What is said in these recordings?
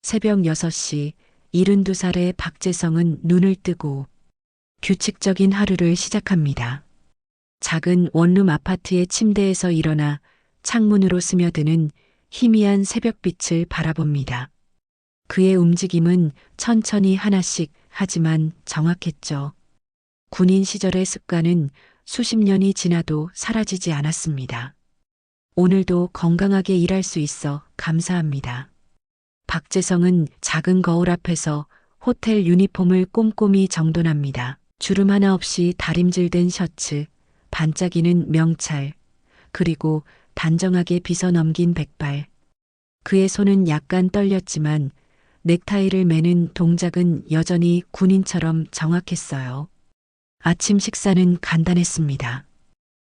새벽 6시 72살의 박재성은 눈을 뜨고 규칙적인 하루를 시작합니다. 작은 원룸 아파트의 침대에서 일어나 창문으로 스며드는 희미한 새벽빛을 바라봅니다. 그의 움직임은 천천히 하나씩 하지만 정확했죠. 군인 시절의 습관은 수십 년이 지나도 사라지지 않았습니다. 오늘도 건강하게 일할 수 있어 감사합니다. 박재성은 작은 거울 앞에서 호텔 유니폼을 꼼꼼히 정돈합니다. 주름 하나 없이 다림질된 셔츠, 반짝이는 명찰, 그리고 단정하게 빗어 넘긴 백발. 그의 손은 약간 떨렸지만 넥타이를 매는 동작은 여전히 군인처럼 정확했어요. 아침 식사는 간단했습니다.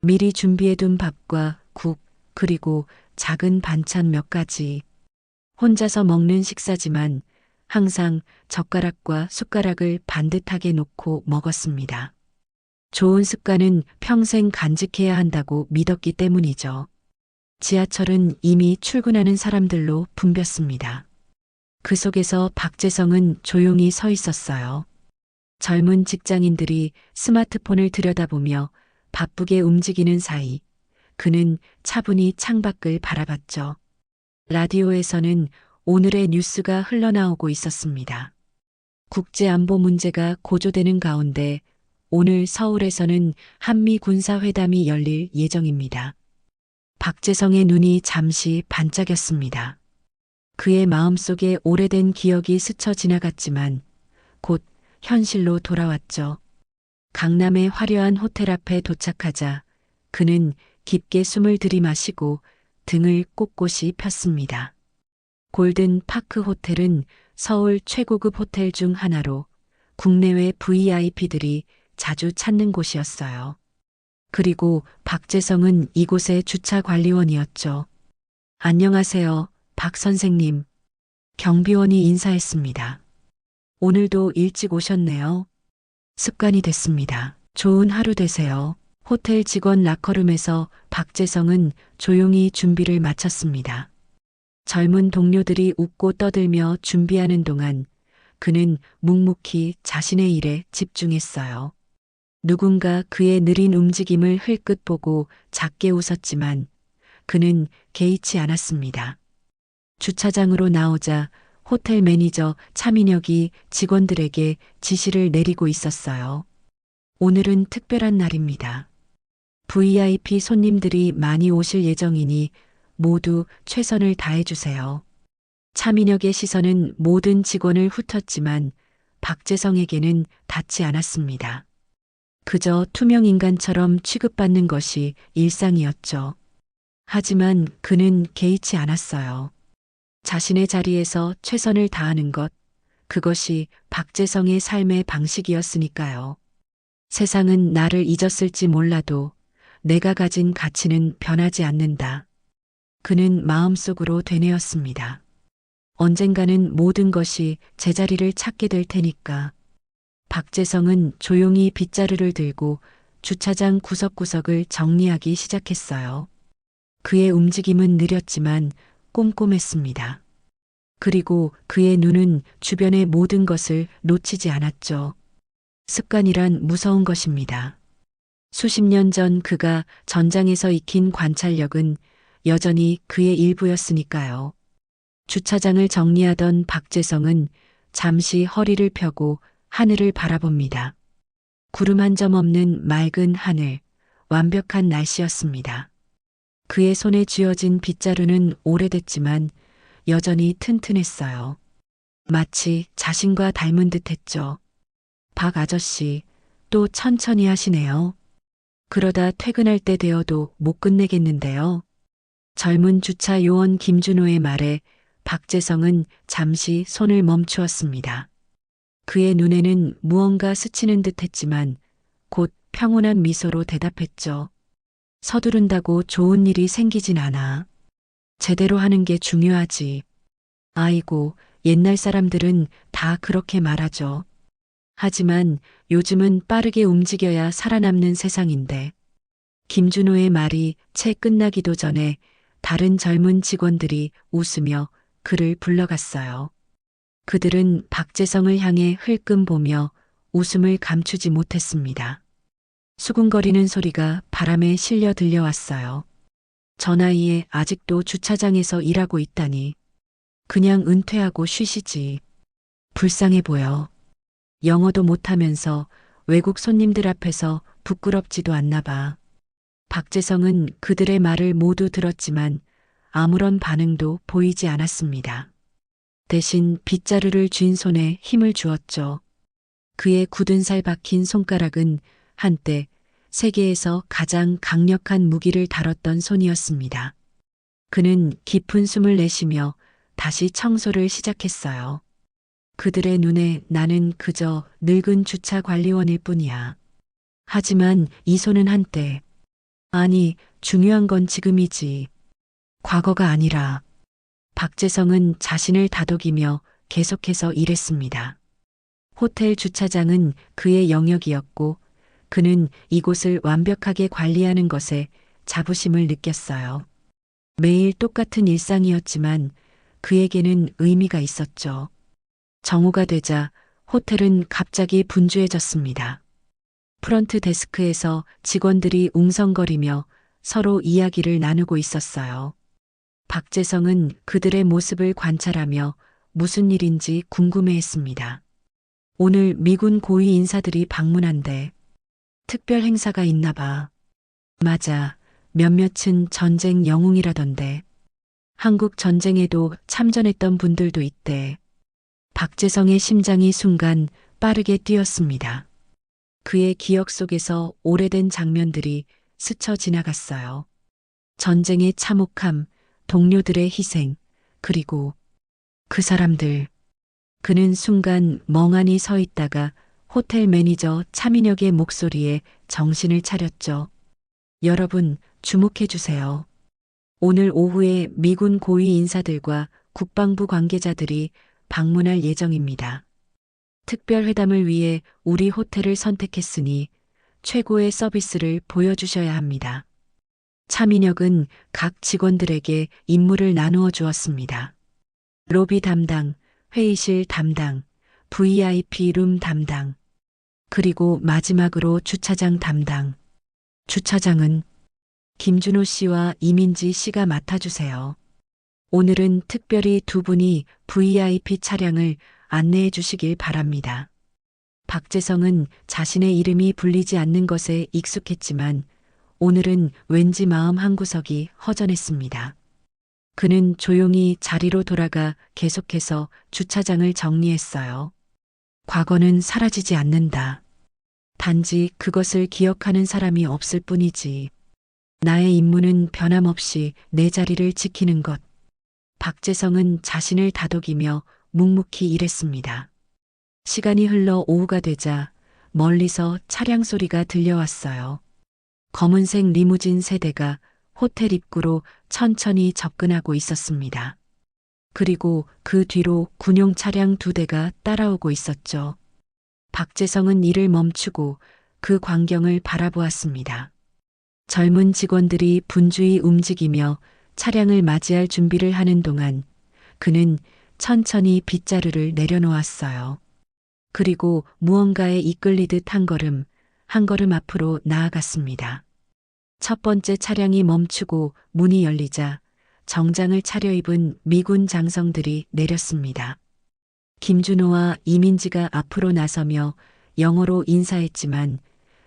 미리 준비해둔 밥과 국, 그리고 작은 반찬 몇 가지. 혼자서 먹는 식사지만 항상 젓가락과 숟가락을 반듯하게 놓고 먹었습니다. 좋은 습관은 평생 간직해야 한다고 믿었기 때문이죠. 지하철은 이미 출근하는 사람들로 붐볐습니다. 그 속에서 박재성은 조용히 서 있었어요. 젊은 직장인들이 스마트폰을 들여다보며 바쁘게 움직이는 사이 그는 차분히 창밖을 바라봤죠. 라디오에서는 오늘의 뉴스가 흘러나오고 있었습니다. 국제안보 문제가 고조되는 가운데 오늘 서울에서는 한미 군사회담이 열릴 예정입니다. 박재성의 눈이 잠시 반짝였습니다. 그의 마음속에 오래된 기억이 스쳐 지나갔지만 곧 현실로 돌아왔죠. 강남의 화려한 호텔 앞에 도착하자 그는 깊게 숨을 들이마시고 등을 꼿꼿이 폈습니다. 골든 파크 호텔은 서울 최고급 호텔 중 하나로 국내외 VIP들이 자주 찾는 곳이었어요. 그리고 박재성은 이곳의 주차 관리원이었죠. 안녕하세요, 박 선생님. 경비원이 인사했습니다. 오늘도 일찍 오셨네요. 습관이 됐습니다. 좋은 하루 되세요. 호텔 직원 라커룸에서 박재성은 조용히 준비를 마쳤습니다. 젊은 동료들이 웃고 떠들며 준비하는 동안 그는 묵묵히 자신의 일에 집중했어요. 누군가 그의 느린 움직임을 흘끗 보고 작게 웃었지만 그는 개의치 않았습니다. 주차장으로 나오자 호텔 매니저 차민혁이 직원들에게 지시를 내리고 있었어요. 오늘은 특별한 날입니다. VIP 손님들이 많이 오실 예정이니 모두 최선을 다해주세요. 차민혁의 시선은 모든 직원을 훑었지만 박재성에게는 닿지 않았습니다. 그저 투명 인간처럼 취급받는 것이 일상이었죠. 하지만 그는 개의치 않았어요. 자신의 자리에서 최선을 다하는 것, 그것이 박재성의 삶의 방식이었으니까요. 세상은 나를 잊었을지 몰라도 내가 가진 가치는 변하지 않는다. 그는 마음속으로 되뇌었습니다. 언젠가는 모든 것이 제자리를 찾게 될 테니까. 박재성은 조용히 빗자루를 들고 주차장 구석구석을 정리하기 시작했어요. 그의 움직임은 느렸지만 꼼꼼했습니다. 그리고 그의 눈은 주변의 모든 것을 놓치지 않았죠. 습관이란 무서운 것입니다. 수십 년 전 그가 전장에서 익힌 관찰력은 여전히 그의 일부였으니까요. 주차장을 정리하던 박재성은 잠시 허리를 펴고 하늘을 바라봅니다. 구름 한 점 없는 맑은 하늘, 완벽한 날씨였습니다. 그의 손에 쥐어진 빗자루는 오래됐지만 여전히 튼튼했어요. 마치 자신과 닮은 듯했죠. 박 아저씨, 또 천천히 하시네요. 그러다 퇴근할 때 되어도 못 끝내겠는데요. 젊은 주차 요원 김준호의 말에 박재성은 잠시 손을 멈추었습니다. 그의 눈에는 무언가 스치는 듯 했지만 곧 평온한 미소로 대답했죠. 서두른다고 좋은 일이 생기진 않아. 제대로 하는 게 중요하지. 아이고, 옛날 사람들은 다 그렇게 말하죠. 하지만 요즘은 빠르게 움직여야 살아남는 세상인데. 김준호의 말이 채 끝나기도 전에 다른 젊은 직원들이 웃으며 그를 불러갔어요. 그들은 박재성을 향해 흘끔 보며 웃음을 감추지 못했습니다. 수군거리는 소리가 바람에 실려 들려왔어요. 저 나이에 아직도 주차장에서 일하고 있다니. 그냥 은퇴하고 쉬시지. 불쌍해 보여. 영어도 못하면서 외국 손님들 앞에서 부끄럽지도 않나 봐. 박재성은 그들의 말을 모두 들었지만 아무런 반응도 보이지 않았습니다. 대신 빗자루를 쥔 손에 힘을 주었죠. 그의 굳은 살 박힌 손가락은 한때 세계에서 가장 강력한 무기를 다뤘던 손이었습니다. 그는 깊은 숨을 내쉬며 다시 청소를 시작했어요. 그들의 눈에 나는 그저 늙은 주차 관리원일 뿐이야. 하지만 이 손은 한때, 아니, 중요한 건 지금이지. 과거가 아니라. 박재성은 자신을 다독이며 계속해서 일했습니다. 호텔 주차장은 그의 영역이었고 그는 이곳을 완벽하게 관리하는 것에 자부심을 느꼈어요. 매일 똑같은 일상이었지만 그에게는 의미가 있었죠. 정오가 되자 호텔은 갑자기 분주해졌습니다. 프런트 데스크에서 직원들이 웅성거리며 서로 이야기를 나누고 있었어요. 박재성은 그들의 모습을 관찰하며 무슨 일인지 궁금해했습니다. 오늘 미군 고위 인사들이 방문한대. 특별 행사가 있나 봐. 맞아. 몇몇은 전쟁 영웅이라던데. 한국 전쟁에도 참전했던 분들도 있대. 박재성의 심장이 순간 빠르게 뛰었습니다. 그의 기억 속에서 오래된 장면들이 스쳐 지나갔어요. 전쟁의 참혹함, 동료들의 희생, 그리고 그 사람들. 그는 순간 멍하니 서 있다가 호텔 매니저 차민혁의 목소리에 정신을 차렸죠. 여러분, 주목해 주세요. 오늘 오후에 미군 고위 인사들과 국방부 관계자들이 방문할 예정입니다. 특별 회담을 위해 우리 호텔을 선택했으니 최고의 서비스를 보여주셔야 합니다. 차민혁은 각 직원들에게 임무를 나누어 주었습니다. 로비 담당, 회의실 담당, VIP 룸 담당, 그리고 마지막으로 주차장 담당. 주차장은 김준호 씨와 이민지 씨가 맡아주세요. 오늘은 특별히 두 분이 VIP 차량을 안내해 주시길 바랍니다. 박재성은 자신의 이름이 불리지 않는 것에 익숙했지만 오늘은 왠지 마음 한구석이 허전했습니다. 그는 조용히 자리로 돌아가 계속해서 주차장을 정리했어요. 과거는 사라지지 않는다. 단지 그것을 기억하는 사람이 없을 뿐이지. 나의 임무는 변함없이 내 자리를 지키는 것. 박재성은 자신을 다독이며 묵묵히 일했습니다. 시간이 흘러 오후가 되자 멀리서 차량 소리가 들려왔어요. 검은색 리무진 세대가 호텔 입구로 천천히 접근하고 있었습니다. 그리고 그 뒤로 군용 차량 2대가 따라오고 있었죠. 박재성은 일을 멈추고 그 광경을 바라보았습니다. 젊은 직원들이 분주히 움직이며 차량을 맞이할 준비를 하는 동안 그는 천천히 빗자루를 내려놓았어요. 그리고 무언가에 이끌리듯 한 걸음 앞으로 나아갔습니다. 첫 번째 차량이 멈추고 문이 열리자 정장을 차려입은 미군 장성들이 내렸습니다. 김준호와 이민지가 앞으로 나서며 영어로 인사했지만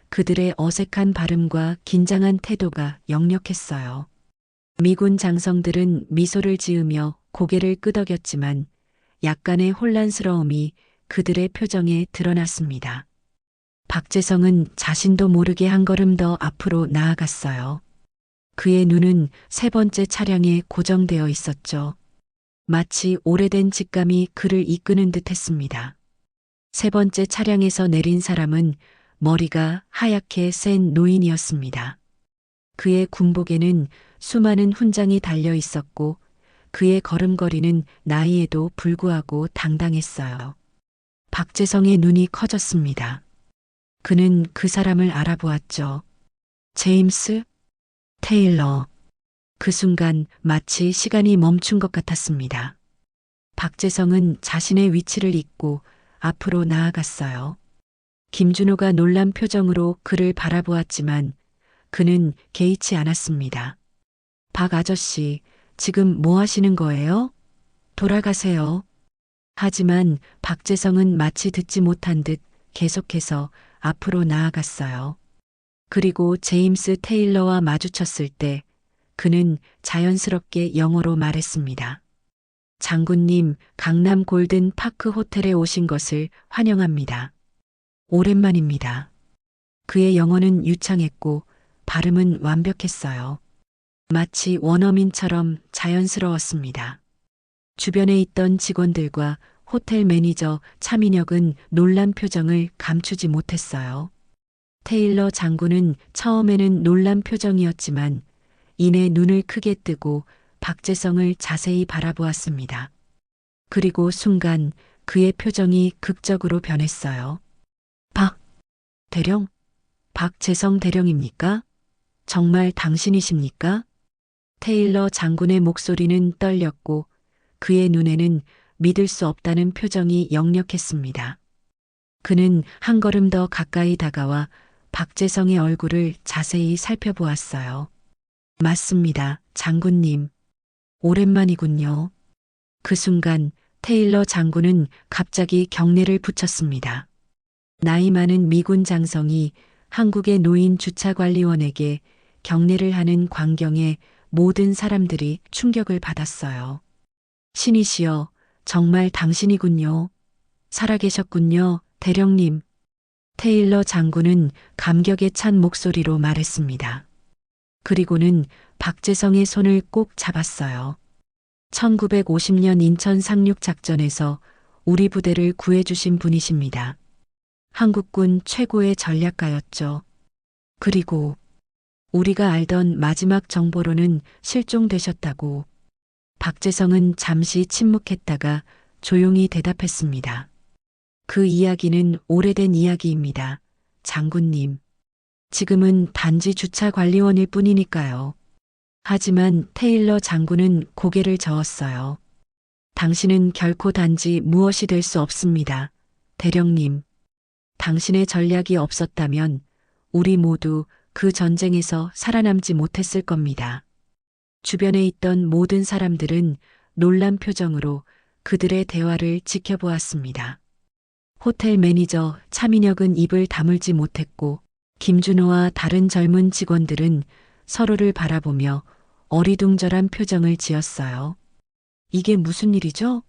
그들의 어색한 발음과 긴장한 태도가 역력했어요. 미군 장성들은 미소를 지으며 고개를 끄덕였지만 약간의 혼란스러움이 그들의 표정에 드러났습니다. 박재성은 자신도 모르게 한 걸음 더 앞으로 나아갔어요. 그의 눈은 세 번째 차량에 고정되어 있었죠. 마치 오래된 직감이 그를 이끄는 듯 했습니다. 세 번째 차량에서 내린 사람은 머리가 하얗게 센 노인이었습니다. 그의 군복에는 수많은 훈장이 달려 있었고 그의 걸음걸이는 나이에도 불구하고 당당했어요. 박재성의 눈이 커졌습니다. 그는 그 사람을 알아보았죠. 제임스 테일러. 그 순간 마치 시간이 멈춘 것 같았습니다. 박재성은 자신의 위치를 잊고 앞으로 나아갔어요. 김준호가 놀란 표정으로 그를 바라보았지만 그는 개의치 않았습니다. 박 아저씨, 지금 뭐 하시는 거예요? 돌아가세요. 하지만 박재성은 마치 듣지 못한 듯 계속해서 앞으로 나아갔어요. 그리고 제임스 테일러와 마주쳤을 때 그는 자연스럽게 영어로 말했습니다. 장군님, 강남 골든 파크 호텔에 오신 것을 환영합니다. 오랜만입니다. 그의 영어는 유창했고 발음은 완벽했어요. 마치 원어민처럼 자연스러웠습니다. 주변에 있던 직원들과 호텔 매니저 차민혁은 놀란 표정을 감추지 못했어요. 테일러 장군은 처음에는 놀란 표정이었지만 이내 눈을 크게 뜨고 박재성을 자세히 바라보았습니다. 그리고 순간 그의 표정이 극적으로 변했어요. 박 대령? 박재성 대령입니까? 정말 당신이십니까? 테일러 장군의 목소리는 떨렸고 그의 눈에는 믿을 수 없다는 표정이 역력했습니다. 그는 한 걸음 더 가까이 다가와 박재성의 얼굴을 자세히 살펴보았어요. 맞습니다, 장군님. 오랜만이군요. 그 순간 테일러 장군은 갑자기 경례를 붙였습니다. 나이 많은 미군 장성이 한국의 노인 주차관리원에게 경례를 하는 광경에 모든 사람들이 충격을 받았어요. 신이시여, 정말 당신이군요. 살아계셨군요, 대령님. 테일러 장군은 감격에 찬 목소리로 말했습니다. 그리고는 박재성의 손을 꼭 잡았어요. 1950년 인천 상륙 작전에서 우리 부대를 구해주신 분이십니다. 한국군 최고의 전략가였죠. 그리고 우리가 알던 마지막 정보로는 실종되셨다고. 박재성은 잠시 침묵했다가 조용히 대답했습니다. 그 이야기는 오래된 이야기입니다. 장군님. 지금은 단지 주차관리원일 뿐이니까요. 하지만 테일러 장군은 고개를 저었어요. 당신은 결코 단지 무엇이 될 수 없습니다. 대령님. 당신의 전략이 없었다면 우리 모두 그 전쟁에서 살아남지 못했을 겁니다. 주변에 있던 모든 사람들은 놀란 표정으로 그들의 대화를 지켜보았습니다. 호텔 매니저 차민혁은 입을 다물지 못했고 김준호와 다른 젊은 직원들은 서로를 바라보며 어리둥절한 표정을 지었어요. 이게 무슨 일이죠?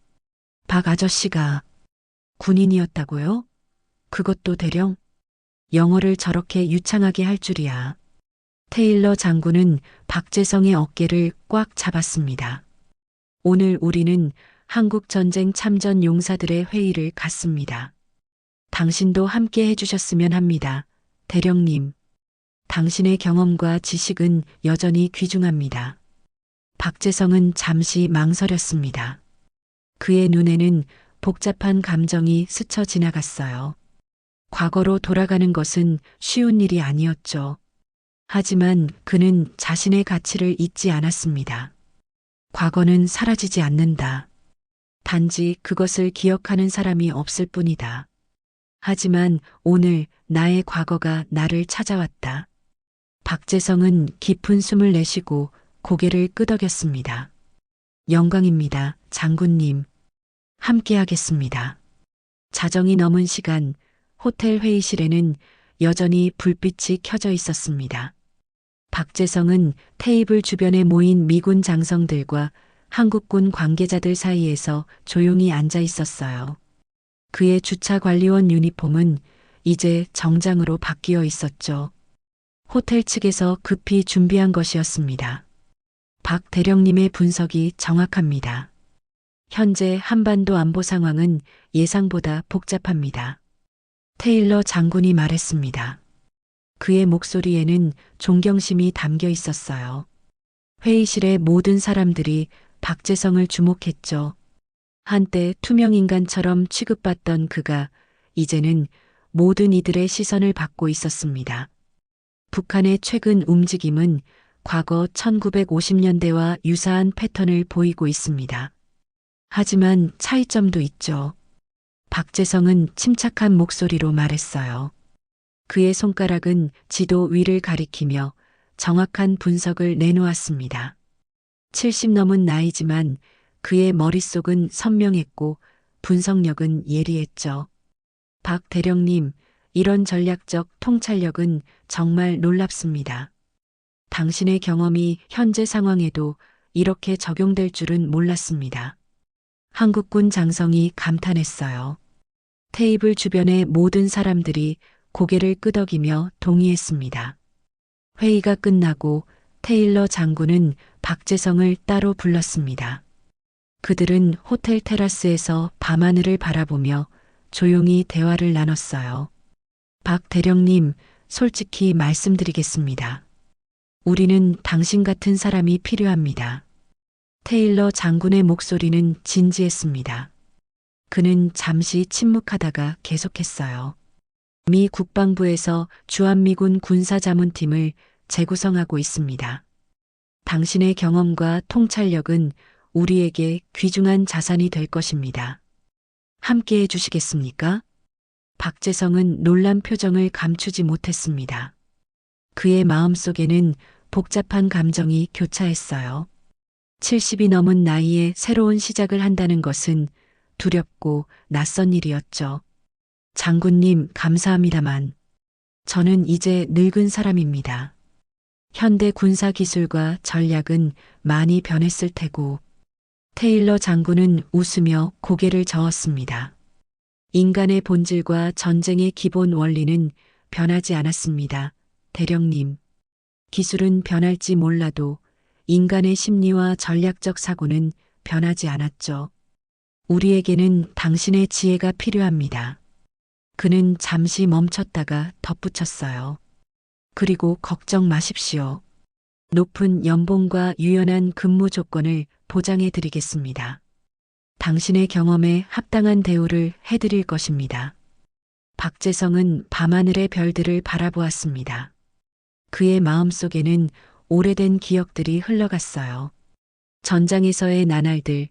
박 아저씨가 군인이었다고요? 그것도 대령? 영어를 저렇게 유창하게 할 줄이야. 테일러 장군은 박재성의 어깨를 꽉 잡았습니다. 오늘 우리는 한국전쟁 참전 용사들의 회의를 갖습니다. 당신도 함께 해주셨으면 합니다. 대령님. 당신의 경험과 지식은 여전히 귀중합니다. 박재성은 잠시 망설였습니다. 그의 눈에는 복잡한 감정이 스쳐 지나갔어요. 과거로 돌아가는 것은 쉬운 일이 아니었죠. 하지만 그는 자신의 가치를 잊지 않았습니다. 과거는 사라지지 않는다. 단지 그것을 기억하는 사람이 없을 뿐이다. 하지만 오늘 나의 과거가 나를 찾아왔다. 박재성은 깊은 숨을 내쉬고 고개를 끄덕였습니다. 영광입니다, 장군님. 함께하겠습니다. 자정이 넘은 시간, 호텔 회의실에는 여전히 불빛이 켜져 있었습니다. 박재성은 테이블 주변에 모인 미군 장성들과 한국군 관계자들 사이에서 조용히 앉아 있었어요. 그의 주차관리원 유니폼은 이제 정장으로 바뀌어 있었죠. 호텔 측에서 급히 준비한 것이었습니다. 박 대령님의 분석이 정확합니다. 현재 한반도 안보 상황은 예상보다 복잡합니다. 테일러 장군이 말했습니다. 그의 목소리에는 존경심이 담겨 있었어요. 회의실의 모든 사람들이 박재성을 주목했죠. 한때 투명인간처럼 취급받던 그가 이제는 모든 이들의 시선을 받고 있었습니다. 북한의 최근 움직임은 과거 1950년대와 유사한 패턴을 보이고 있습니다. 하지만 차이점도 있죠. 박재성은 침착한 목소리로 말했어요. 그의 손가락은 지도 위를 가리키며 정확한 분석을 내놓았습니다. 70 넘은 나이지만 그의 머릿속은 선명했고 분석력은 예리했죠. 박 대령님, 이런 전략적 통찰력은 정말 놀랍습니다. 당신의 경험이 현재 상황에도 이렇게 적용될 줄은 몰랐습니다. 한국군 장성이 감탄했어요. 테이블 주변의 모든 사람들이 고개를 끄덕이며 동의했습니다. 회의가 끝나고 테일러 장군은 박재성을 따로 불렀습니다. 그들은 호텔 테라스에서 밤하늘을 바라보며 조용히 대화를 나눴어요. 박 대령님, 솔직히 말씀드리겠습니다. 우리는 당신 같은 사람이 필요합니다. 테일러 장군의 목소리는 진지했습니다. 그는 잠시 침묵하다가 계속했어요. 미 국방부에서 주한미군 군사자문팀을 재구성하고 있습니다. 당신의 경험과 통찰력은 우리에게 귀중한 자산이 될 것입니다. 함께 해주시겠습니까? 박재성은 놀란 표정을 감추지 못했습니다. 그의 마음속에는 복잡한 감정이 교차했어요. 70이 넘은 나이에 새로운 시작을 한다는 것은 두렵고 낯선 일이었죠. 장군님, 감사합니다만 저는 이제 늙은 사람입니다. 현대 군사 기술과 전략은 많이 변했을 테고, 테일러 장군은 웃으며 고개를 저었습니다. 인간의 본질과 전쟁의 기본 원리는 변하지 않았습니다. 대령님, 기술은 변할지 몰라도 인간의 심리와 전략적 사고는 변하지 않았죠. 우리에게는 당신의 지혜가 필요합니다. 그는 잠시 멈췄다가 덧붙였어요. 그리고 걱정 마십시오. 높은 연봉과 유연한 근무 조건을 보장해 드리겠습니다. 당신의 경험에 합당한 대우를 해드릴 것입니다. 박재성은 밤하늘의 별들을 바라보았습니다. 그의 마음속에는 오래된 기억들이 흘러갔어요. 전장에서의 나날들,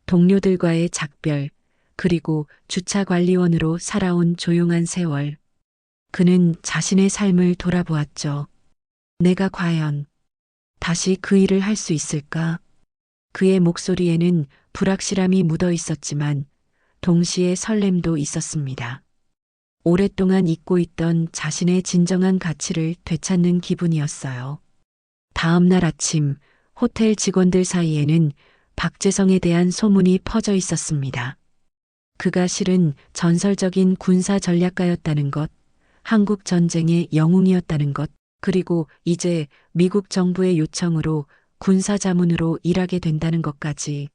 동료들과의 작별, 그리고 주차관리원으로 살아온 조용한 세월. 그는 자신의 삶을 돌아보았죠. 내가 과연 다시 그 일을 할 수 있을까? 그의 목소리에는 불확실함이 묻어 있었지만 동시에 설렘도 있었습니다. 오랫동안 잊고 있던 자신의 진정한 가치를 되찾는 기분이었어요. 다음 날 아침 호텔 직원들 사이에는 박재성에 대한 소문이 퍼져 있었습니다. 그가 실은 전설적인 군사 전략가였다는 것, 한국 전쟁의 영웅이었다는 것, 그리고 이제 미국 정부의 요청으로 군사 자문으로 일하게 된다는 것까지.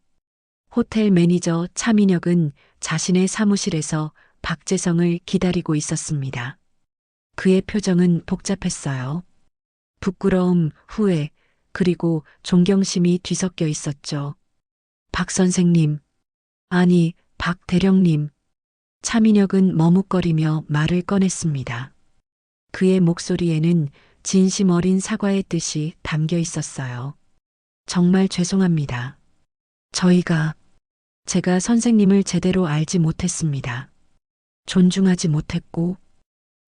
호텔 매니저 차민혁은 자신의 사무실에서 박재성을 기다리고 있었습니다. 그의 표정은 복잡했어요. 부끄러움, 후회, 그리고 존경심이 뒤섞여 있었죠. 박 선생님, 아니, 박 대령님. 차민혁은 머뭇거리며 말을 꺼냈습니다. 그의 목소리에는 진심 어린 사과의 뜻이 담겨 있었어요. 정말 죄송합니다. 제가 선생님을 제대로 알지 못했습니다. 존중하지 못했고,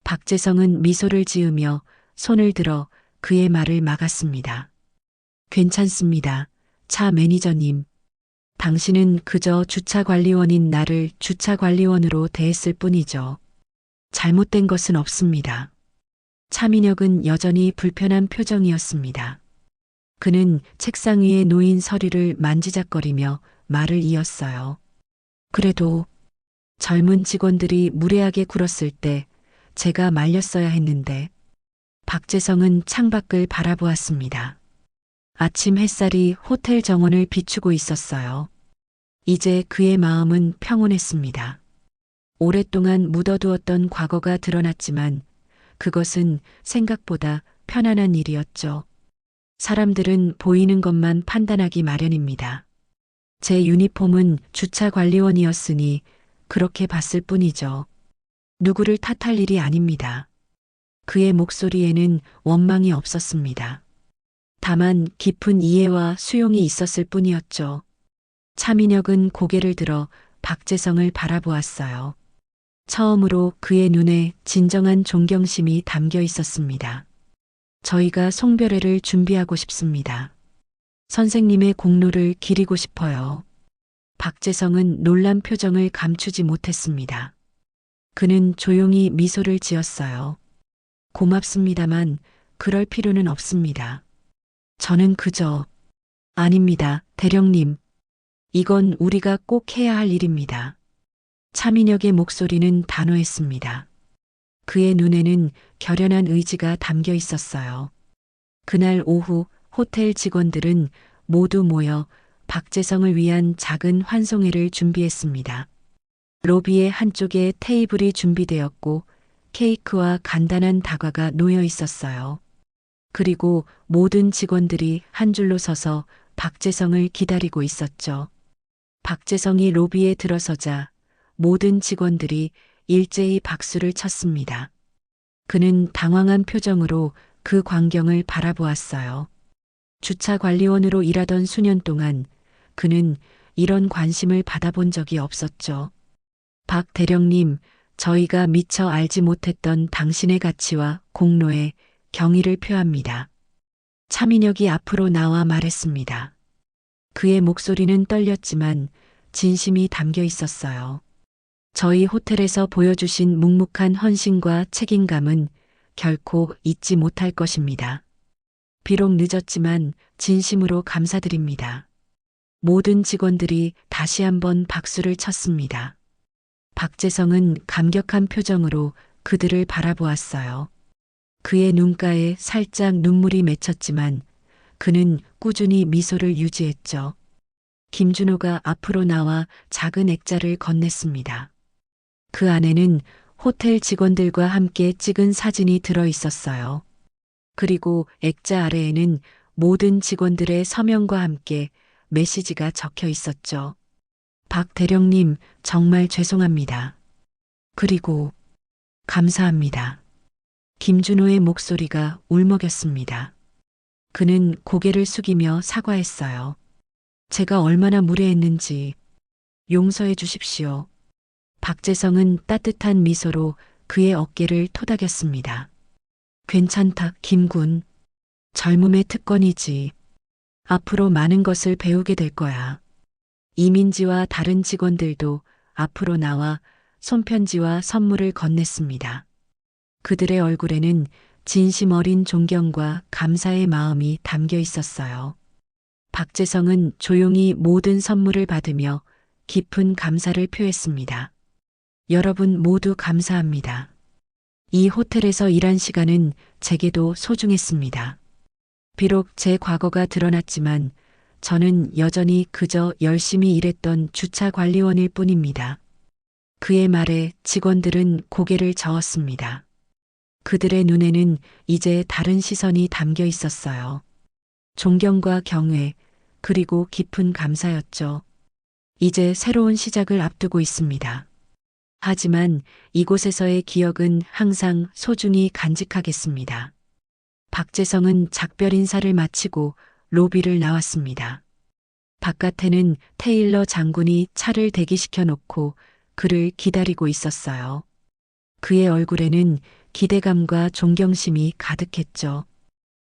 박재성은 미소를 지으며 손을 들어 그의 말을 막았습니다. 괜찮습니다. 차 매니저님. 당신은 그저 주차관리원인 나를 주차관리원으로 대했을 뿐이죠. 잘못된 것은 없습니다. 차민혁은 여전히 불편한 표정이었습니다. 그는 책상 위에 놓인 서류를 만지작거리며 말을 이었어요. 그래도 젊은 직원들이 무례하게 굴었을 때 제가 말렸어야 했는데. 박재성은 창밖을 바라보았습니다. 아침 햇살이 호텔 정원을 비추고 있었어요. 이제 그의 마음은 평온했습니다. 오랫동안 묻어두었던 과거가 드러났지만 그것은 생각보다 편안한 일이었죠. 사람들은 보이는 것만 판단하기 마련입니다. 제 유니폼은 주차관리원이었으니 그렇게 봤을 뿐이죠. 누구를 탓할 일이 아닙니다. 그의 목소리에는 원망이 없었습니다. 다만 깊은 이해와 수용이 있었을 뿐이었죠. 차민혁은 고개를 들어 박재성을 바라보았어요. 처음으로 그의 눈에 진정한 존경심이 담겨 있었습니다. 저희가 송별회를 준비하고 싶습니다. 선생님의 공로를 기리고 싶어요. 박재성은 놀란 표정을 감추지 못했습니다. 그는 조용히 미소를 지었어요. 고맙습니다만 그럴 필요는 없습니다. 저는 그저 아닙니다, 대령님. 이건 우리가 꼭 해야 할 일입니다. 차민혁의 목소리는 단호했습니다. 그의 눈에는 결연한 의지가 담겨 있었어요. 그날 오후 호텔 직원들은 모두 모여 박재성을 위한 작은 환송회를 준비했습니다. 로비의 한쪽에 테이블이 준비되었고 케이크와 간단한 다과가 놓여 있었어요. 그리고 모든 직원들이 한 줄로 서서 박재성을 기다리고 있었죠. 박재성이 로비에 들어서자 모든 직원들이 일제히 박수를 쳤습니다. 그는 당황한 표정으로 그 광경을 바라보았어요. 주차 관리원으로 일하던 수년 동안 그는 이런 관심을 받아본 적이 없었죠. 박 대령님, 저희가 미처 알지 못했던 당신의 가치와 공로에 경의를 표합니다. 차민혁이 앞으로 나와 말했습니다. 그의 목소리는 떨렸지만 진심이 담겨 있었어요. 저희 호텔에서 보여주신 묵묵한 헌신과 책임감은 결코 잊지 못할 것입니다. 비록 늦었지만 진심으로 감사드립니다. 모든 직원들이 다시 한번 박수를 쳤습니다. 박재성은 감격한 표정으로 그들을 바라보았어요. 그의 눈가에 살짝 눈물이 맺혔지만 그는 꾸준히 미소를 유지했죠. 김준호가 앞으로 나와 작은 액자를 건넸습니다. 그 안에는 호텔 직원들과 함께 찍은 사진이 들어 있었어요. 그리고 액자 아래에는 모든 직원들의 서명과 함께 메시지가 적혀 있었죠. 박 대령님, 정말 죄송합니다. 그리고 감사합니다. 김준호의 목소리가 울먹였습니다. 그는 고개를 숙이며 사과했어요. 제가 얼마나 무례했는지 용서해 주십시오. 박재성은 따뜻한 미소로 그의 어깨를 토닥였습니다. 괜찮다, 김군. 젊음의 특권이지. 앞으로 많은 것을 배우게 될 거야. 이민지와 다른 직원들도 앞으로 나와 손편지와 선물을 건넸습니다. 그들의 얼굴에는 진심 어린 존경과 감사의 마음이 담겨 있었어요. 박재성은 조용히 모든 선물을 받으며 깊은 감사를 표했습니다. 여러분 모두 감사합니다. 이 호텔에서 일한 시간은 제게도 소중했습니다. 비록 제 과거가 드러났지만 저는 여전히 그저 열심히 일했던 주차 관리원일 뿐입니다. 그의 말에 직원들은 고개를 저었습니다. 그들의 눈에는 이제 다른 시선이 담겨 있었어요. 존경과 경외, 그리고 깊은 감사였죠. 이제 새로운 시작을 앞두고 있습니다. 하지만 이곳에서의 기억은 항상 소중히 간직하겠습니다. 박재성은 작별 인사를 마치고 로비를 나왔습니다. 바깥에는 테일러 장군이 차를 대기시켜 놓고 그를 기다리고 있었어요. 그의 얼굴에는 기대감과 존경심이 가득했죠.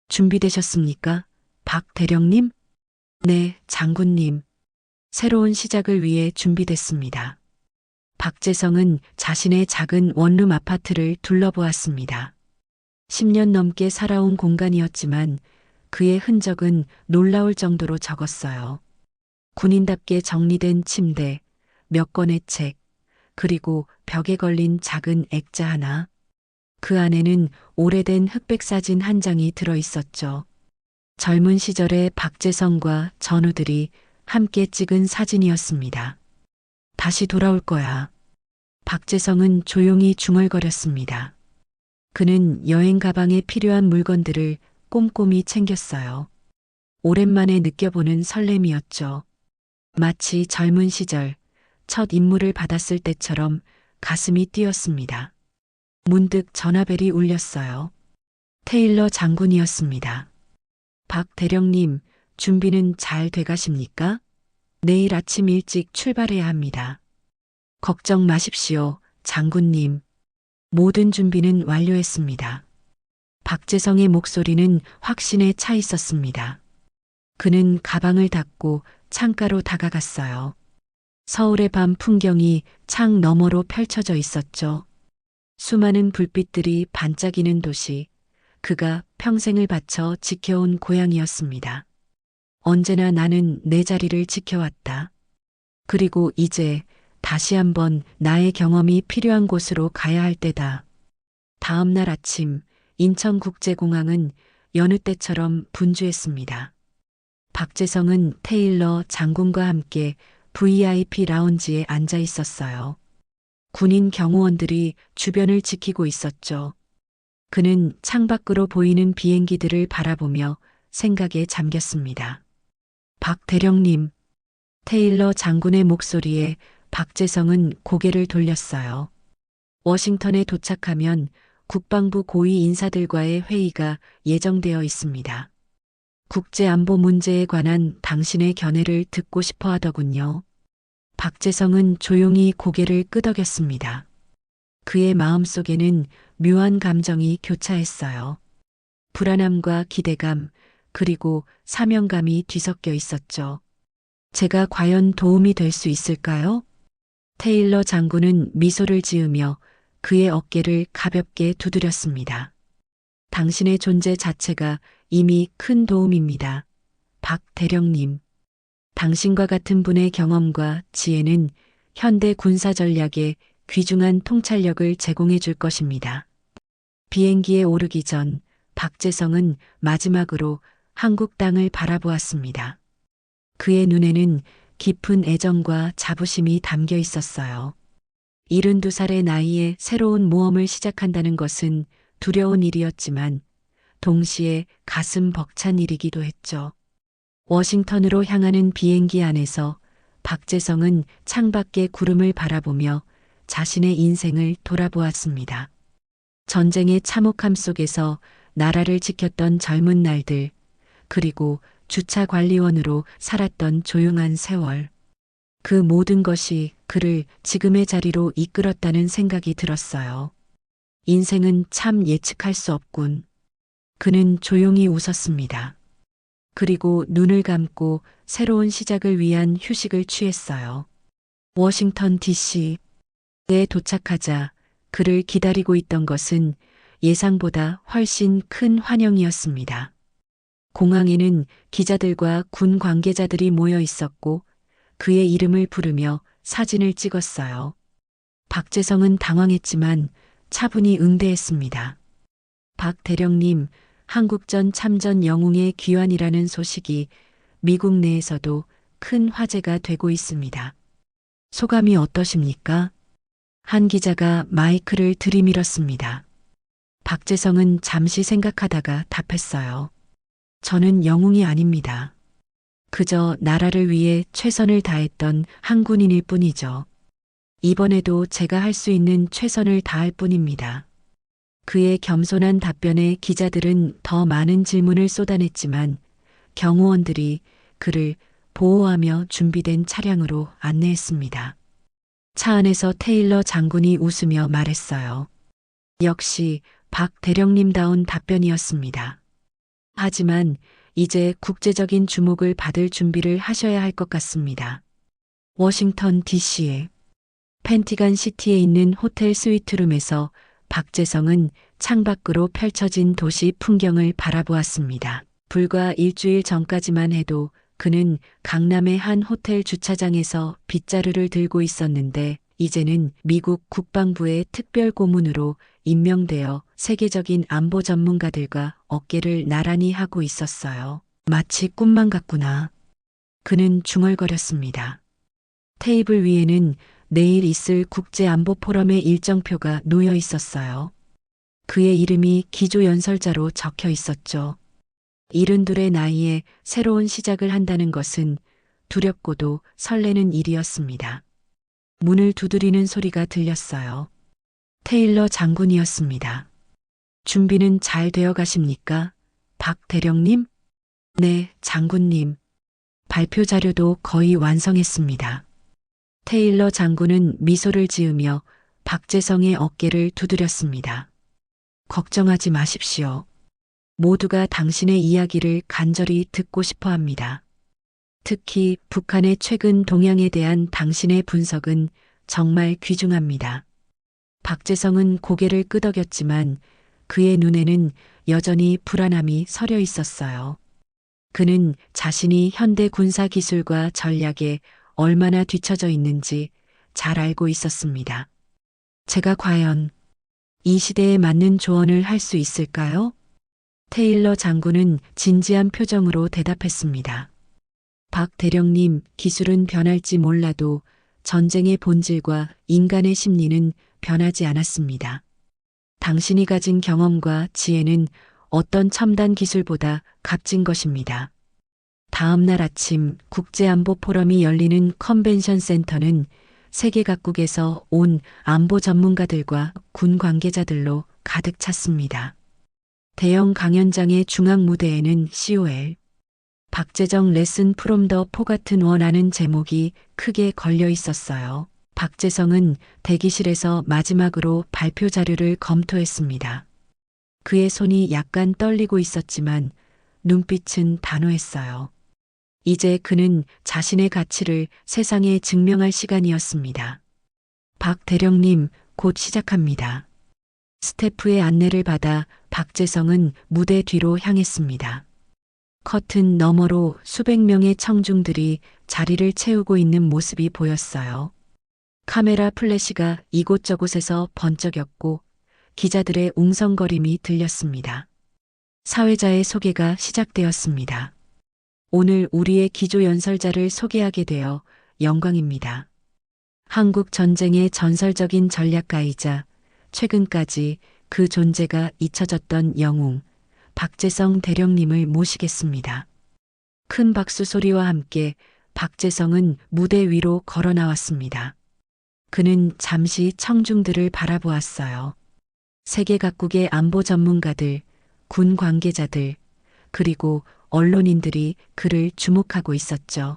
준비되셨습니까? 박 대령님? 네, 장군님. 새로운 시작을 위해 준비됐습니다. 박재성은 자신의 작은 원룸 아파트를 둘러보았습니다. 10년 넘게 살아온 공간이었지만 그의 흔적은 놀라울 정도로 적었어요. 군인답게 정리된 침대, 몇 권의 책, 그리고 벽에 걸린 작은 액자 하나. 그 안에는 오래된 흑백 사진 한 장이 들어 있었죠. 젊은 시절의 박재성과 전우들이 함께 찍은 사진이었습니다. 다시 돌아올 거야. 박재성은 조용히 중얼거렸습니다. 그는 여행 가방에 필요한 물건들을 꼼꼼히 챙겼어요. 오랜만에 느껴보는 설렘이었죠. 마치 젊은 시절 첫 임무를 받았을 때처럼 가슴이 뛰었습니다. 문득 전화벨이 울렸어요. 테일러 장군이었습니다. 박 대령님, 준비는 잘 돼가십니까? 내일 아침 일찍 출발해야 합니다. 걱정 마십시오, 장군님. 모든 준비는 완료했습니다. 박재성의 목소리는 확신에 차 있었습니다. 그는 가방을 닫고 창가로 다가갔어요. 서울의 밤 풍경이 창 너머로 펼쳐져 있었죠. 수많은 불빛들이 반짝이는 도시, 그가 평생을 바쳐 지켜온 고향이었습니다. 언제나 나는 내 자리를 지켜왔다. 그리고 이제 다시 한번 나의 경험이 필요한 곳으로 가야 할 때다. 다음 날 아침 인천국제공항은 여느 때처럼 분주했습니다. 박재성은 테일러 장군과 함께 VIP 라운지에 앉아 있었어요. 군인 경호원들이 주변을 지키고 있었죠. 그는 창밖으로 보이는 비행기들을 바라보며 생각에 잠겼습니다. 박 대령님, 테일러 장군의 목소리에 박재성은 고개를 돌렸어요. 워싱턴에 도착하면 국방부 고위 인사들과의 회의가 예정되어 있습니다. 국제안보 문제에 관한 당신의 견해를 듣고 싶어 하더군요. 박재성은 조용히 고개를 끄덕였습니다. 그의 마음속에는 묘한 감정이 교차했어요. 불안함과 기대감, 그리고 사명감이 뒤섞여 있었죠. 제가 과연 도움이 될 수 있을까요? 테일러 장군은 미소를 지으며 그의 어깨를 가볍게 두드렸습니다. 당신의 존재 자체가 이미 큰 도움입니다. 박 대령님. 당신과 같은 분의 경험과 지혜는 현대 군사 전략에 귀중한 통찰력을 제공해 줄 것입니다. 비행기에 오르기 전 박재성은 마지막으로 한국 땅을 바라보았습니다. 그의 눈에는 깊은 애정과 자부심이 담겨 있었어요. 72살의 나이에 새로운 모험을 시작한다는 것은 두려운 일이었지만 동시에 가슴 벅찬 일이기도 했죠. 워싱턴으로 향하는 비행기 안에서 박재성은 창밖의 구름을 바라보며 자신의 인생을 돌아보았습니다. 전쟁의 참혹함 속에서 나라를 지켰던 젊은 날들, 그리고 주차 관리원으로 살았던 조용한 세월. 그 모든 것이 그를 지금의 자리로 이끌었다는 생각이 들었어요. 인생은 참 예측할 수 없군. 그는 조용히 웃었습니다. 그리고 눈을 감고 새로운 시작을 위한 휴식을 취했어요. 워싱턴 DC에 도착하자 그를 기다리고 있던 것은 예상보다 훨씬 큰 환영이었습니다. 공항에는 기자들과 군 관계자들이 모여 있었고 그의 이름을 부르며 사진을 찍었어요. 박재성은 당황했지만 차분히 응대했습니다. 박 대령님, 한국전 참전 영웅의 귀환이라는 소식이 미국 내에서도 큰 화제가 되고 있습니다. 소감이 어떠십니까? 한 기자가 마이크를 들이밀었습니다. 박재성은 잠시 생각하다가 답했어요. 저는 영웅이 아닙니다. 그저 나라를 위해 최선을 다했던 한 군인일 뿐이죠. 이번에도 제가 할 수 있는 최선을 다할 뿐입니다. 그의 겸손한 답변에 기자들은 더 많은 질문을 쏟아냈지만 경호원들이 그를 보호하며 준비된 차량으로 안내했습니다. 차 안에서 테일러 장군이 웃으며 말했어요. 역시 박 대령님다운 답변이었습니다. 하지만 이제 국제적인 주목을 받을 준비를 하셔야 할 것 같습니다. 워싱턴 DC의 펜티건 시티에 있는 호텔 스위트룸에서 박재성은 창밖으로 펼쳐진 도시 풍경을 바라보았습니다. 불과 일주일 전까지만 해도 그는 강남의 한 호텔 주차장에서 빗자루를 들고 있었는데 이제는 미국 국방부의 특별 고문으로 임명되어 세계적인 안보 전문가들과 어깨를 나란히 하고 있었어요. 마치 꿈만 같구나. 그는 중얼거렸습니다. 테이블 위에는 내일 있을 국제안보 포럼의 일정표가 놓여 있었어요. 그의 이름이 기조연설자로 적혀 있었죠. 72의 나이에 새로운 시작을 한다는 것은 두렵고도 설레는 일이었습니다. 문을 두드리는 소리가 들렸어요. 테일러 장군이었습니다. 준비는 잘 되어 가십니까? 박 대령님? 네, 장군님. 발표 자료도 거의 완성했습니다. 테일러 장군은 미소를 지으며 박재성의 어깨를 두드렸습니다. 걱정하지 마십시오. 모두가 당신의 이야기를 간절히 듣고 싶어 합니다. 특히 북한의 최근 동향에 대한 당신의 분석은 정말 귀중합니다. 박재성은 고개를 끄덕였지만 그의 눈에는 여전히 불안함이 서려 있었어요. 그는 자신이 현대 군사 기술과 전략에 얼마나 뒤처져 있는지 잘 알고 있었습니다. 제가 과연 이 시대에 맞는 조언을 할 수 있을까요? 테일러 장군은 진지한 표정으로 대답했습니다. 박 대령님, 기술은 변할지 몰라도 전쟁의 본질과 인간의 심리는 변하지 않았습니다. 당신이 가진 경험과 지혜는 어떤 첨단 기술보다 값진 것입니다. 다음 날 아침 국제안보 포럼이 열리는 컨벤션 센터는 세계 각국에서 온 안보 전문가들과 군 관계자들로 가득 찼습니다. 대형 강연장의 중앙 무대에는 COL 박재정 레슨 프롬 더 포 같은 원하는 제목이 크게 걸려 있었어요. 박재성은 대기실에서 마지막으로 발표 자료를 검토했습니다. 그의 손이 약간 떨리고 있었지만 눈빛은 단호했어요. 이제 그는 자신의 가치를 세상에 증명할 시간이었습니다. 박 대령님, 곧 시작합니다. 스태프의 안내를 받아 박재성은 무대 뒤로 향했습니다. 커튼 너머로 수백 명의 청중들이 자리를 채우고 있는 모습이 보였어요. 카메라 플래시가 이곳저곳에서 번쩍였고 기자들의 웅성거림이 들렸습니다. 사회자의 소개가 시작되었습니다. 오늘 우리의 기조연설자를 소개하게 되어 영광입니다. 한국 전쟁의 전설적인 전략가이자 최근까지 그 존재가 잊혀졌던 영웅, 박재성 대령님을 모시겠습니다. 큰 박수 소리와 함께 박재성은 무대 위로 걸어 나왔습니다. 그는 잠시 청중들을 바라보았어요. 세계 각국의 안보 전문가들, 군 관계자들, 그리고 언론인들이 그를 주목하고 있었죠.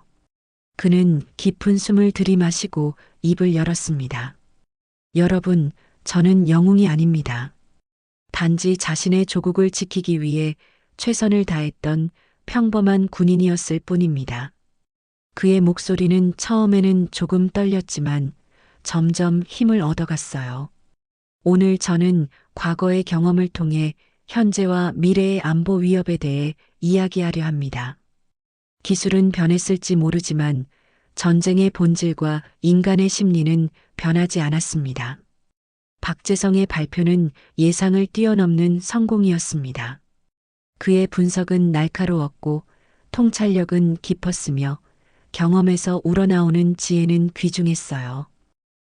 그는 깊은 숨을 들이마시고 입을 열었습니다. 여러분, 저는 영웅이 아닙니다. 단지 자신의 조국을 지키기 위해 최선을 다했던 평범한 군인이었을 뿐입니다. 그의 목소리는 처음에는 조금 떨렸지만 점점 힘을 얻어갔어요. 오늘 저는 과거의 경험을 통해 현재와 미래의 안보 위협에 대해 이야기하려 합니다. 기술은 변했을지 모르지만 전쟁의 본질과 인간의 심리는 변하지 않았습니다. 박재성의 발표는 예상을 뛰어넘는 성공이었습니다. 그의 분석은 날카로웠고 통찰력은 깊었으며 경험에서 우러나오는 지혜는 귀중했어요.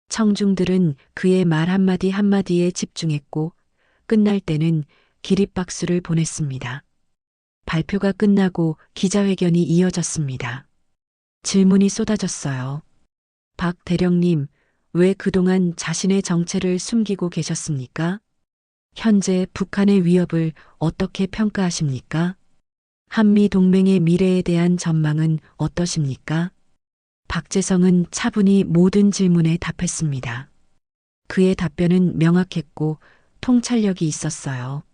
청중들은 그의 말 한마디 한마디에 집중했고 끝날 때는 기립박수를 보냈습니다. 발표가 끝나고 기자회견이 이어졌습니다. 질문이 쏟아졌어요. 박 대령님, 왜 그동안 자신의 정체를 숨기고 계셨습니까? 현재 북한의 위협을 어떻게 평가하십니까? 한미 동맹의 미래에 대한 전망은 어떠십니까? 박재성은 차분히 모든 질문에 답했습니다. 그의 답변은 명확했고 통찰력이 있었어요.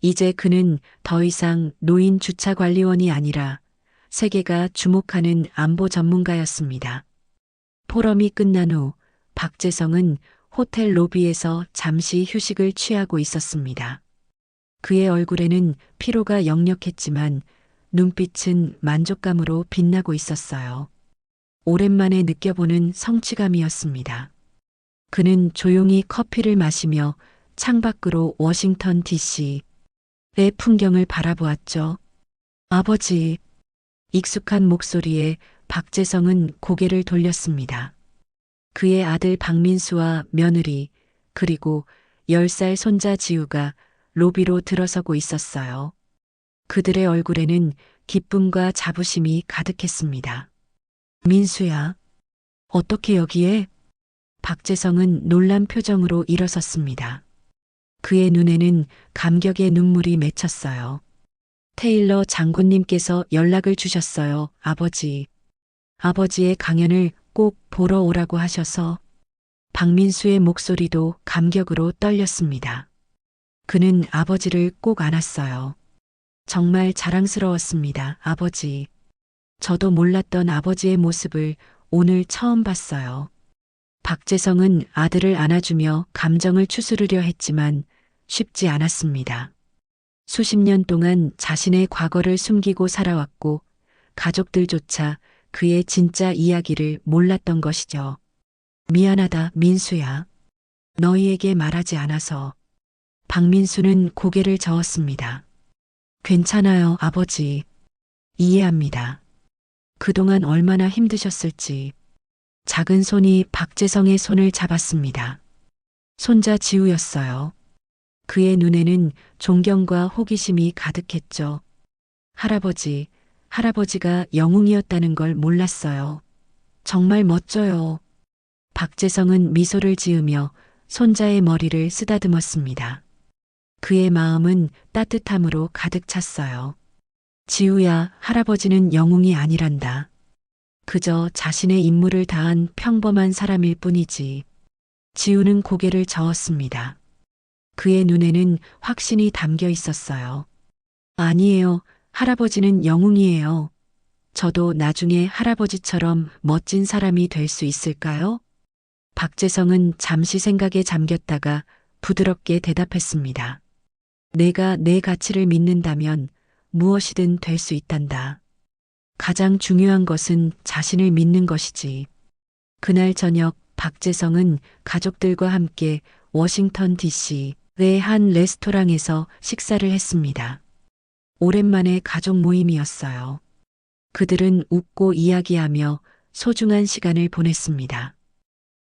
이제 그는 더 이상 노인 주차관리원이 아니라 세계가 주목하는 안보 전문가였습니다. 포럼이 끝난 후 박재성은 호텔 로비에서 잠시 휴식을 취하고 있었습니다. 그의 얼굴에는 피로가 역력했지만 눈빛은 만족감으로 빛나고 있었어요. 오랜만에 느껴보는 성취감이었습니다. 그는 조용히 커피를 마시며 창밖으로 워싱턴 DC의 풍경을 바라보았죠. 아버지, 익숙한 목소리에 박재성은 고개를 돌렸습니다. 그의 아들 박민수와 며느리, 그리고 10살 손자 지우가 로비로 들어서고 있었어요. 그들의 얼굴에는 기쁨과 자부심이 가득했습니다. 민수야, 어떻게 여기에? 박재성은 놀란 표정으로 일어섰습니다. 그의 눈에는 감격의 눈물이 맺혔어요. 테일러 장군님께서 연락을 주셨어요, 아버지. 아버지의 강연을 꼭 보러 오라고 하셔서 박민수의 목소리도 감격으로 떨렸습니다. 그는 아버지를 꼭 안았어요. 정말 자랑스러웠습니다, 아버지. 저도 몰랐던 아버지의 모습을 오늘 처음 봤어요. 박재성은 아들을 안아주며 감정을 추스르려 했지만 쉽지 않았습니다. 수십 년 동안 자신의 과거를 숨기고 살아왔고 가족들조차 그의 진짜 이야기를 몰랐던 것이죠. 미안하다, 민수야. 너희에게 말하지 않아서. 박민수는 고개를 저었습니다. 괜찮아요, 아버지. 이해합니다. 그동안 얼마나 힘드셨을지. 작은 손이 박재성의 손을 잡았습니다. 손자 지우였어요. 그의 눈에는 존경과 호기심이 가득했죠. 할아버지가 영웅이었다는 걸 몰랐어요. 정말 멋져요. 박재성은 미소를 지으며 손자의 머리를 쓰다듬었습니다. 그의 마음은 따뜻함으로 가득 찼어요. 지우야, 할아버지는 영웅이 아니란다. 그저 자신의 임무를 다한 평범한 사람일 뿐이지. 지우는 고개를 저었습니다. 그의 눈에는 확신이 담겨 있었어요. 아니에요. 할아버지는 영웅이에요. 저도 나중에 할아버지처럼 멋진 사람이 될 수 있을까요? 박재성은 잠시 생각에 잠겼다가 부드럽게 대답했습니다. 내가 내 가치를 믿는다면 무엇이든 될 수 있단다. 가장 중요한 것은 자신을 믿는 것이지. 그날 저녁 박재성은 가족들과 함께 워싱턴 DC의 한 레스토랑에서 식사를 했습니다. 오랜만에 가족 모임이었어요. 그들은 웃고 이야기하며 소중한 시간을 보냈습니다.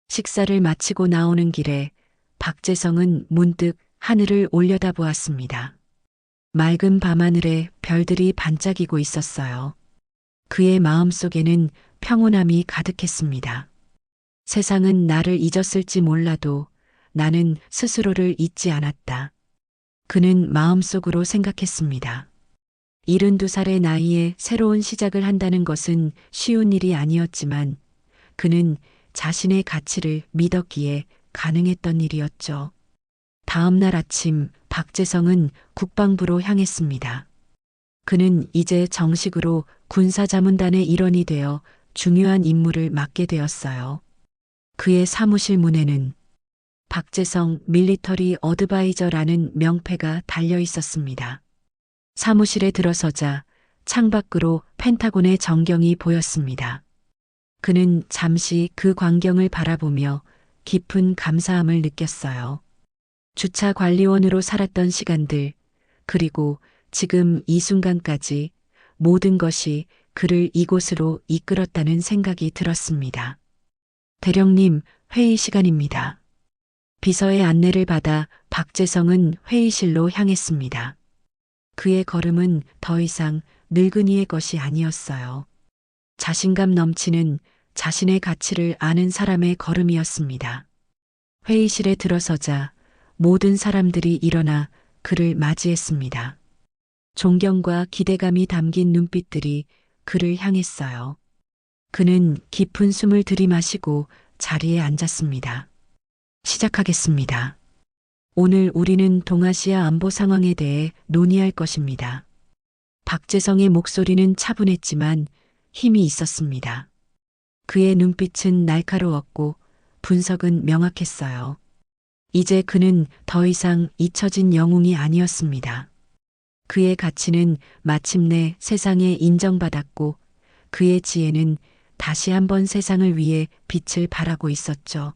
식사를 마치고 나오는 길에 박재성은 문득 하늘을 올려다보았습니다. 맑은 밤하늘에 별들이 반짝이고 있었어요. 그의 마음속에는 평온함이 가득했습니다. 세상은 나를 잊었을지 몰라도 나는 스스로를 잊지 않았다. 그는 마음속으로 생각했습니다. 72살의 나이에 새로운 시작을 한다는 것은 쉬운 일이 아니었지만 그는 자신의 가치를 믿었기에 가능했던 일이었죠. 다음 날 아침 박재성은 국방부로 향했습니다. 그는 이제 정식으로 군사자문단의 일원이 되어 중요한 임무를 맡게 되었어요. 그의 사무실 문에는 박재성 밀리터리 어드바이저라는 명패가 달려 있었습니다. 사무실에 들어서자 창밖으로 펜타곤의 전경이 보였습니다. 그는 잠시 그 광경을 바라보며 깊은 감사함을 느꼈어요. 주차 관리원으로 살았던 시간들, 그리고 지금 이 순간까지 모든 것이 그를 이곳으로 이끌었다는 생각이 들었습니다. 대령님, 회의 시간입니다. 비서의 안내를 받아 박재성은 회의실로 향했습니다. 그의 걸음은 더 이상 늙은이의 것이 아니었어요. 자신감 넘치는 자신의 가치를 아는 사람의 걸음이었습니다. 회의실에 들어서자 모든 사람들이 일어나 그를 맞이했습니다. 존경과 기대감이 담긴 눈빛들이 그를 향했어요. 그는 깊은 숨을 들이마시고 자리에 앉았습니다. 시작하겠습니다. 오늘 우리는 동아시아 안보 상황에 대해 논의할 것입니다. 박재성의 목소리는 차분했지만 힘이 있었습니다. 그의 눈빛은 날카로웠고 분석은 명확했어요. 이제 그는 더 이상 잊혀진 영웅이 아니었습니다. 그의 가치는 마침내 세상에 인정받았고 그의 지혜는 다시 한번 세상을 위해 빛을 발하고 있었죠.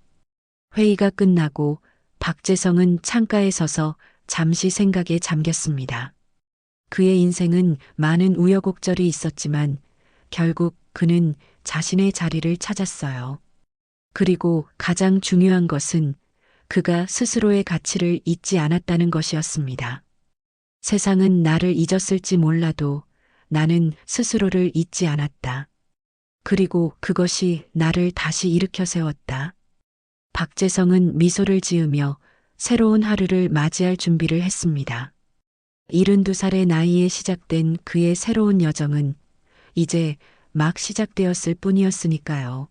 회의가 끝나고 박재성은 창가에 서서 잠시 생각에 잠겼습니다. 그의 인생은 많은 우여곡절이 있었지만 결국 그는 자신의 자리를 찾았어요. 그리고 가장 중요한 것은 그가 스스로의 가치를 잊지 않았다는 것이었습니다. 세상은 나를 잊었을지 몰라도 나는 스스로를 잊지 않았다. 그리고 그것이 나를 다시 일으켜 세웠다. 박재성은 미소를 지으며 새로운 하루를 맞이할 준비를 했습니다. 72살의 나이에 시작된 그의 새로운 여정은 이제 막 시작되었을 뿐이었으니까요.